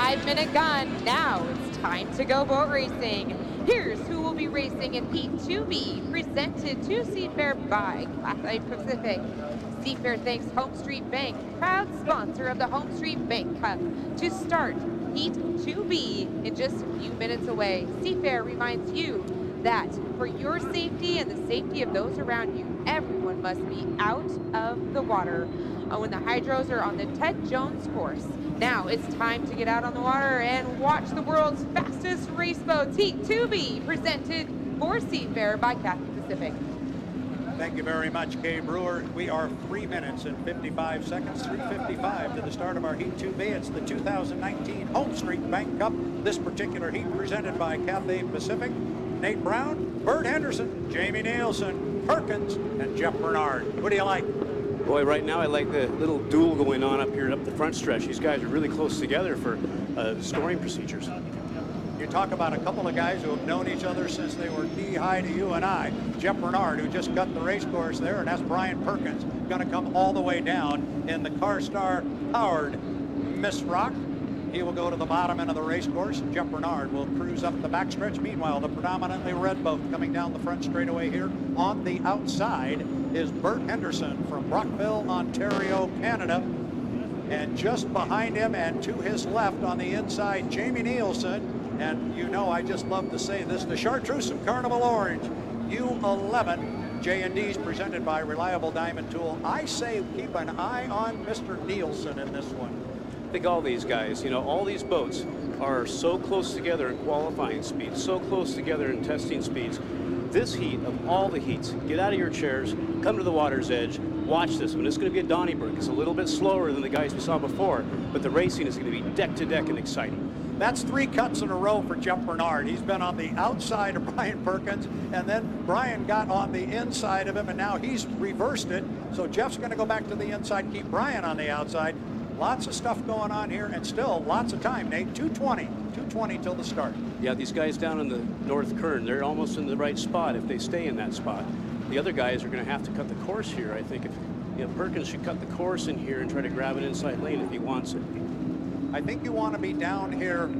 5-minute gun. Now it's time to go boat racing. Here's who will be racing in Heat 2B, presented to Seafair by Cathay Pacific. Seafair thanks HomeStreet Bank, proud sponsor of the HomeStreet Bank Cup. To start Heat 2B in just a few minutes away, Seafair reminds you that for your safety and the safety of those around you, everyone must be out of the water when the hydros are on the Ted Jones course. Now it's time to get out on the water and watch the world's fastest race boats, Heat 2B, presented for Seafair by Cathay Pacific. Thank you very much, Kay Brewer. We are 3 minutes and 55 seconds, 3:55 to the start of our Heat 2B. It's the 2019 HomeStreet Bank Cup. This particular heat presented by Cathay Pacific. Nate Brown, Bert Henderson, Jamie Nielsen, Perkins, and Jeff Bernard. What do you like? Boy, right now I like the little duel going on up here up the front stretch. These guys are really close together for storing procedures. You talk about a couple of guys who have known each other since they were knee-high to you and I. Jeff Bernard, who just cut the race course there, and that's Brian Perkins, going to come all the way down in the Carstar-powered Miss Rock. He will go to the bottom end of the race course. Jeff Bernard will cruise up the backstretch. Meanwhile, the predominantly red boat coming down the front straightaway here on the outside is Bert Henderson from Brockville, Ontario, Canada. And just behind him and to his left on the inside, Jamie Nielsen. And you know, I just love to say this, the Chartreuse of Carnival Orange, U11 J&Ds presented by Reliable Diamond Tool. I say keep an eye on Mr. Nielsen in this one. I think all these guys, you know, all these boats are so close together in qualifying speeds, so close together in testing speeds. This heat, of all the heats, get out of your chairs, come to the water's edge, watch this one. It's going to be a Donnybrook. It's a little bit slower than the guys we saw before, but the racing is going to be deck to deck and exciting. That's 3 cuts in a row for Jeff Bernard. He's been on the outside of Brian Perkins, and then Brian got on the inside of him, and now he's reversed it. So Jeff's going to go back to the inside, keep Brian on the outside. Lots of stuff going on here, and still lots of time, Nate. 2:20 till the start. Yeah, these guys down in the North Kern, they're almost in the right spot if they stay in that spot. The other guys are going to have to cut the course here, I think. If, you know, Perkins should cut the course in here and try to grab an inside lane if he wants it. I think you want to be down here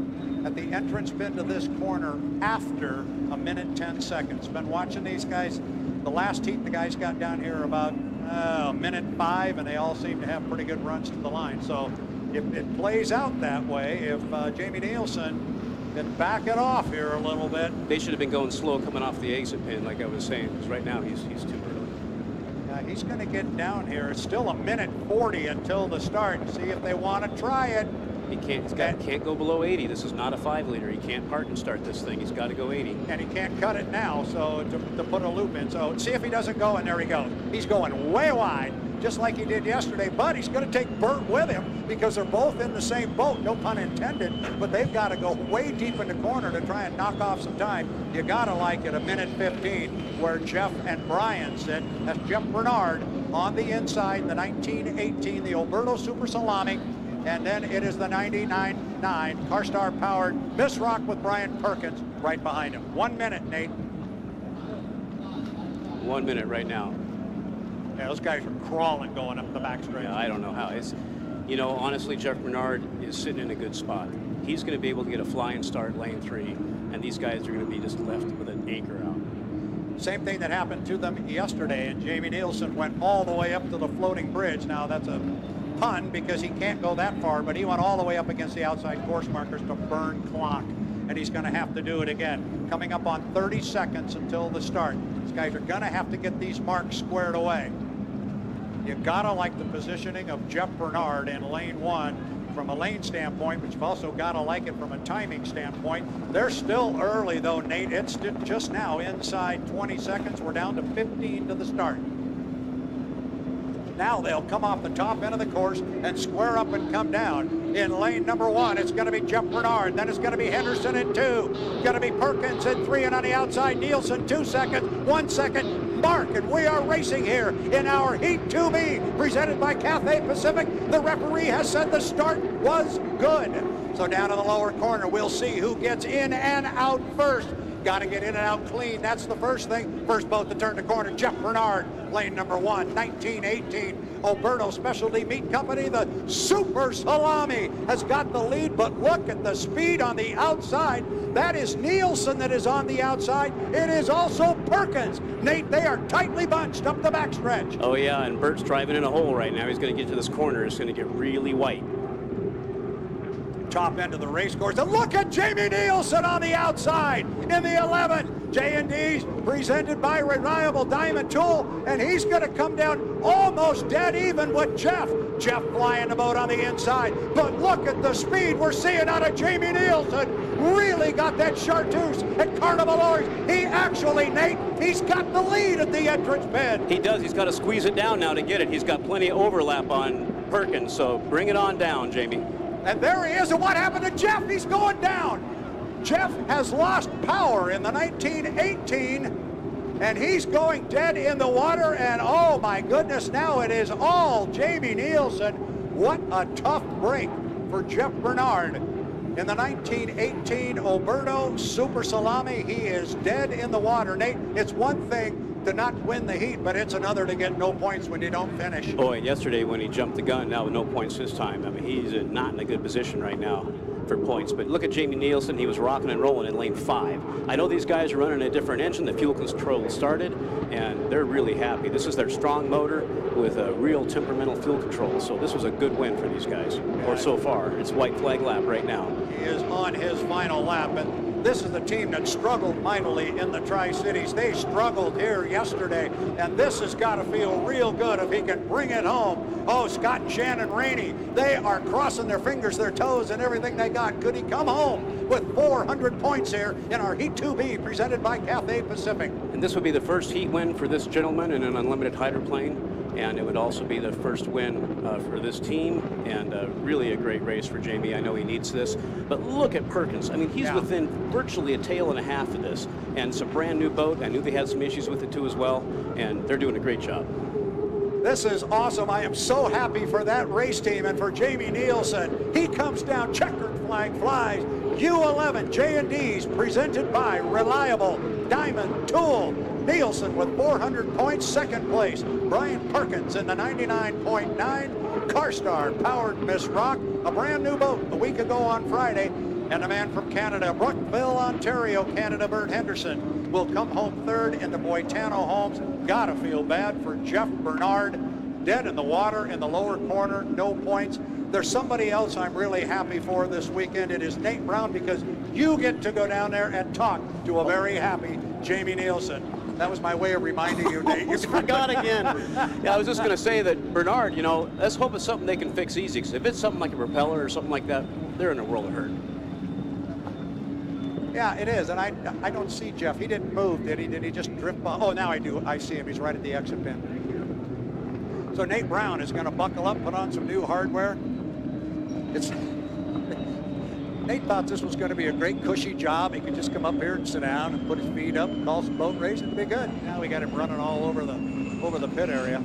at the entrance bend of this corner after a minute 10 seconds. Been watching these guys. The last heat, the guys got down here about a minute 5, and they all seem to have pretty good runs to the line. So if it plays out that way, if Jamie Nielsen can back it off here a little bit. They should have been going slow coming off the exit pin, like I was saying, because right now he's too early. Yeah, he's going to get down here. It's still a minute 40 until the start. See if they want to try it. He can't go below 80. This is not a 5-liter. He can't park and start this thing. He's got to go 80. And he can't cut it now, so to put a loop in. So see if he doesn't go, and there he goes. He's going way wide, just like he did yesterday, but he's going to take Bert with him because they're both in the same boat, no pun intended, but they've got to go way deep in the corner to try and knock off some time. You got to like it, a minute 15 where Jeff and Brian sit. That's Jeff Bernard on the inside, the 1918, the Alberto Super Salami. And then it is the 99.9 Carstar-powered Miss Rock with Brian Perkins right behind him. 1 minute, Nate. 1 minute right now. Yeah, those guys are crawling going up the backstretch. Yeah, I don't know how. It's, you know, honestly, Jeff Bernard is sitting in a good spot. He's going to be able to get a flying start lane 3, and these guys are going to be just left with an anchor out. Same thing that happened to them yesterday, and Jamie Nielsen went all the way up to the floating bridge. Now, that's a pun because he can't go that far, but he went all the way up against the outside course markers to burn clock, and he's going to have to do it again. Coming up on 30 seconds until the start. These guys are going to have to get these marks squared away. You gotta like the positioning of Jeff Bernard in lane 1 from a lane standpoint, but you've also gotta like it from a timing standpoint. They're still early though, Nate. It's just now inside 20 seconds. We're down to 15 to the start. Now they'll come off the top end of the course and square up and come down. In lane number 1, it's going to be Jeff Bernard. Then it's going to be Henderson in 2. Going to be Perkins in 3, and on the outside, Nielsen 2 seconds, 1 second mark. And we are racing here in our Heat 2B, presented by Cathay Pacific. The referee has said the start was good. So down in the lower corner, we'll see who gets in and out first. Got to get in and out clean. That's the first thing. First boat to turn the corner, Jeff Bernard Lane number 1, 1918, Oberto Specialty Meat Company. The Super Salami has got the lead, but look at the speed on the outside. That is Nielsen that is on the outside. It is also Perkins. Nate, they are tightly bunched up the backstretch. Oh, yeah, and Bert's driving in a hole right now. He's going to get to this corner. It's going to get really white. Top end of the race course. And look at Jamie Nielsen on the outside in the 11. J&D's presented by Reliable Diamond Tool, and he's going to come down almost dead even with Jeff. Jeff flying the boat on the inside. But look at the speed we're seeing out of Jamie Nielsen. Really got that chartreuse at Carnival Oars. He actually, Nate, he's got the lead at the entrance bend. He does. He's got to squeeze it down now to get it. He's got plenty of overlap on Perkins, so bring it on down, Jamie. And there he is, and what happened to Jeff? He's going down. Jeff has lost power in the 1918, and he's going dead in the water, and oh my goodness, now it is all Jamie Nielsen. What a tough break for Jeff Bernard. In the 1918 Oberto Super Salami, he is dead in the water. Nate, it's one thing to not win the heat, but it's another to get no points when you don't finish. Oh, and yesterday when he jumped the gun, now with no points this time. I mean, he's not in a good position right now for points. But look at Jamie Nielsen. He was rocking and rolling in lane 5. I know these guys are running a different engine. The fuel control started, and they're really happy. This is their strong motor with a real temperamental fuel control. So this was a good win for these guys, or so far. It's white flag lap right now. He is on his final lap, and this is the team that struggled mightily in the Tri-Cities. They struggled here yesterday, and this has got to feel real good if he can bring it home. Oh, Scott and Shannon Rainey, they are crossing their fingers, their toes, and everything they got. Could he come home with 400 points here in our Heat 2B presented by Cathay Pacific? And this would be the first heat win for this gentleman in an unlimited hydroplane. And it would also be the first win for this team, and really a great race for Jamie. I know he needs this, but look at Perkins. I mean, he's within virtually a tail and a half of this, and it's a brand new boat. I knew they had some issues with it too as well, and they're doing a great job. This is awesome. I am so happy for that race team and for Jamie Nielsen. He comes down, checkered flag flies. U11 J&D's presented by Reliable Diamond Tool. Nielsen with 400 points, second place. Brian Perkins in the 99.9. Carstar powered Miss Rock, a brand new boat a week ago on Friday. And a man from Canada, Brookville, Ontario, Canada, Bert Henderson, will come home third in the Boitano Homes. Gotta feel bad for Jeff Bernard, dead in the water in the lower corner, no points. There's somebody else I'm really happy for this weekend. It is Nate Brown, because you get to go down there and talk to a very happy Jamie Nielsen. That was my way of reminding you, Nate. You forgot again. Yeah, I was just going to say that Bernard, you know, let's hope it's something they can fix easy. Because if it's something like a propeller or something like that, they're in a world of hurt. Yeah, it is, and I don't see Jeff. He didn't move, did he? Did he just drift by? Oh, now I do. I see him. He's right at the exit pin. So Nate Brown is going to buckle up, put on some new hardware. Nate thought this was going to be a great cushy job. He could just come up here and sit down and put his feet up, call some boat race, and be good. Now we got him running all over the pit area.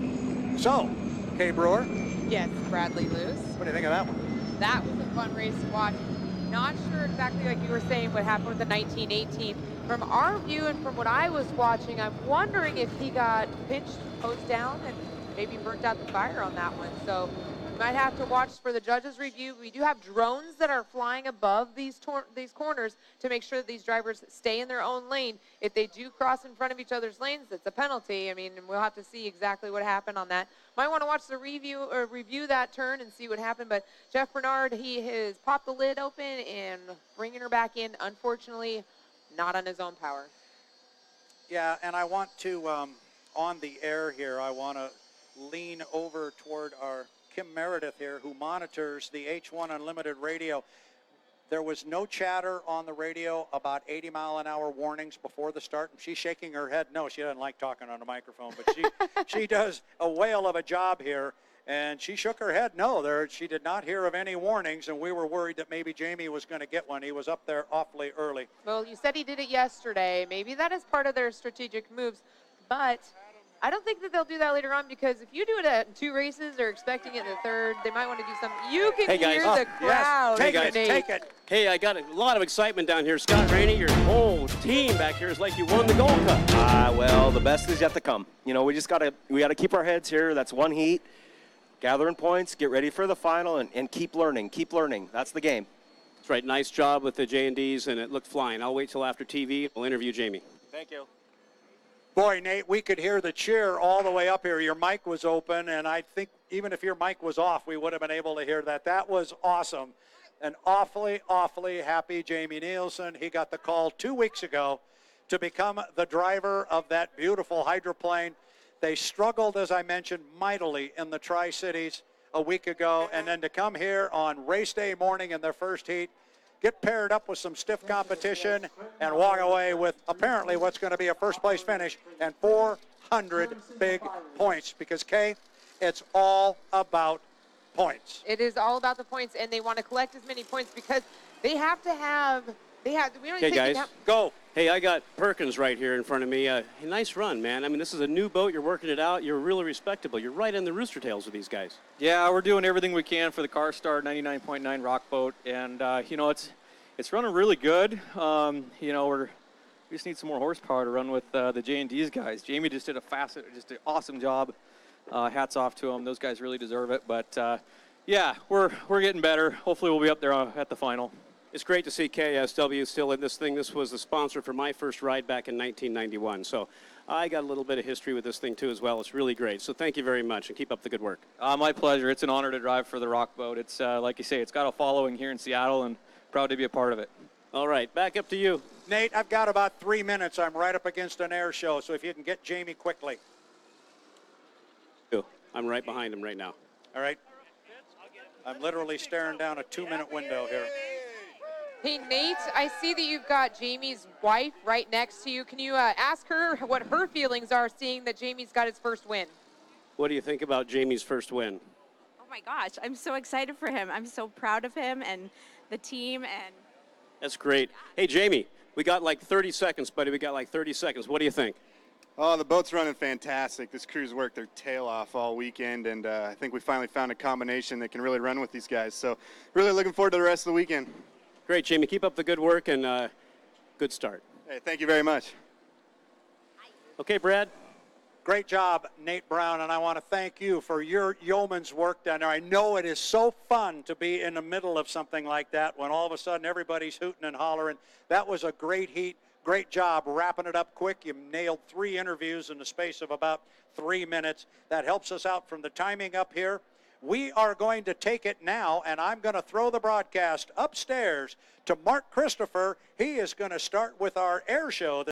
So, Kay Brewer. Yes, Bradley Luce. What do you think of that one? That was a fun race to watch. Not sure exactly, like you were saying, what happened with the 1918. From our view and from what I was watching, I'm wondering if he got pinched, hosed down, and maybe burnt out the fire on that one. So we might have to watch for the judges' review. We do have drones that are flying above these corners to make sure that these drivers stay in their own lane. If they do cross in front of each other's lanes, it's a penalty. I mean, we'll have to see exactly what happened on that. Might want to watch the review that turn and see what happened. But Jeff Bernard, he has popped the lid open and bringing her back in. Unfortunately, not on his own power. Yeah, and I want to, on the air here, I want to lean over toward our Kim Meredith here, who monitors the H1 Unlimited radio. There was no chatter on the radio about 80-mile-an-hour warnings before the start. She's shaking her head. No, she doesn't like talking on a microphone, but she does a whale of a job here. And she shook her head. No, she did not hear of any warnings, and we were worried that maybe Jamie was going to get one. He was up there awfully early. Well, you said he did it yesterday. Maybe that is part of their strategic moves, but I don't think that they'll do that later on, because if you do it at 2 races or expecting it in the 3rd, they might want to do something. You can Hey, guys. hear the crowd. Take Hey, it, guys. take it. Hey, I got a lot of excitement down here. Scott Rainey, your whole team back here is like you won the Gold Cup. Well, the best is yet to come. You know, we gotta keep our heads here. That's one heat, gathering points, get ready for the final, and keep learning. Keep learning. That's the game. That's right. Nice job with the J&Ds, and it looked flying. I'll wait till after TV. We'll interview Jamie. Thank you. Boy, Nate, we could hear the cheer all the way up here. Your mic was open, and I think even if your mic was off, we would have been able to hear that. That was awesome. An awfully, awfully happy Jamie Nielsen. He got the call 2 weeks ago to become the driver of that beautiful hydroplane. They struggled, as I mentioned, mightily in the Tri-Cities a week ago, and then to come here on race day morning in their first heat, get paired up with some stiff competition, and walk away with apparently what's going to be a first-place finish and 400 big points. Because, Kay, it's all about points. It is all about the points, and they want to collect as many points because they have to have. We don't Hey, even guys. Go. Hey, I got Perkins right here in front of me. Nice run, man. I mean, this is a new boat. You're working it out. You're really respectable. You're right in the rooster tails with these guys. Yeah, we're doing everything we can for the Car Star 99.9 rock boat, and you know, it's running really good. You know, we just need some more horsepower to run with the J&D's guys. Jamie just did just an awesome job. Hats off to him. Those guys really deserve it. But yeah, we're getting better. Hopefully, we'll be up there at the final. It's great to see KSW still in this thing. This was the sponsor for my first ride back in 1991. So I got a little bit of history with this thing, too, as well. It's really great. So thank you very much, and keep up the good work. My pleasure. It's an honor to drive for the rock boat. It's, like you say, it's got a following here in Seattle, and proud to be a part of it. All right, back up to you. Nate, I've got about 3 minutes. I'm right up against an air show, so if you can get Jamie quickly. I'm right behind him right now. All right? I'm literally staring down a 2-minute window here. Hey, Nate, I see that you've got Jamie's wife right next to you. Can you ask her what her feelings are seeing that Jamie's got his first win? What do you think about Jamie's first win? Oh my gosh, I'm so excited for him. I'm so proud of him and the team. And That's great. Hey, Jamie, we got like 30 seconds, buddy. We got like 30 seconds. What do you think? Oh, the boat's running fantastic. This crew's worked their tail off all weekend, and I think we finally found a combination that can really run with these guys. So really looking forward to the rest of the weekend. Great, Jamie. Keep up the good work, and good start. Hey, thank you very much. Okay, Brad. Great job, Nate Brown, and I want to thank you for your yeoman's work down there. I know it is so fun to be in the middle of something like that when all of a sudden everybody's hooting and hollering. That was a great heat. Great job wrapping it up quick. You nailed 3 interviews in the space of about 3 minutes. That helps us out from the timing up here. We are going to take it now, and I'm going to throw the broadcast upstairs to Mark Christopher. He is going to start with our air show.